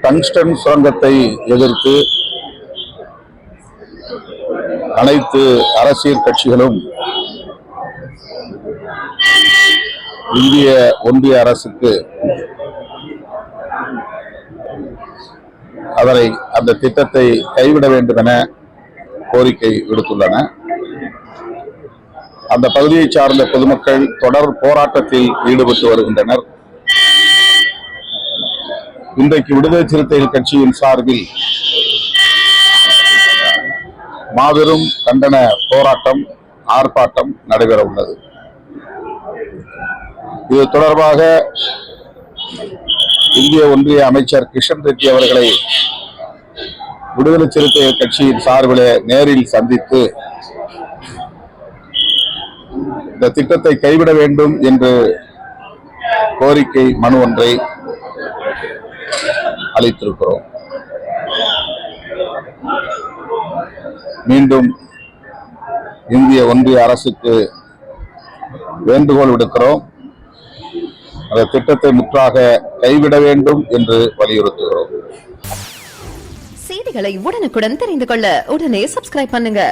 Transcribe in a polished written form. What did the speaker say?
Tungsten சுரங்கத்தை எதிர்த்து அனைத்து அரசியல் கட்சிகளும் இந்திய ஒன்றிய அரசுக்கு அந்த திட்டத்தை கைவிட வேண்டும் என கோரிக்கை விடுத்துள்ளன. அந்த பகுதியை சார்ந்த பொதுமக்கள் தொடர் போராட்டத்தில் ஈடுபட்டு வருகின்றனர். இன்றைக்கு விடுதலை சிறுத்தைகள் கட்சியின் சார்பில் மாபெரும் கண்டன போராட்டம், ஆர்ப்பாட்டம் நடைபெற உள்ளது. இது தொடர்பாக இந்திய ஒன்றிய அமைச்சர் கிஷன் ரெட்டி அவர்களை விடுதலை சிறுத்தைகள் கட்சியின் சார்பில் நேரில் சந்தித்து இந்த திட்டத்தை கைவிட வேண்டும் என்று கோரிக்கை மனு ஒன்றை அளித்திருக்கிறோம். மீண்டும் இந்திய ஒன்றிய அரசுக்கு வேண்டுகோள் விடுக்கிறோம். அந்த திட்டத்தை முற்றாக கைவிட வேண்டும் என்று வலியுறுத்துகிறோம். செய்திகளை உடனுக்குடன் தெரிந்து கொள்ள உடனே சப்ஸ்கிரைப் பண்ணுங்க.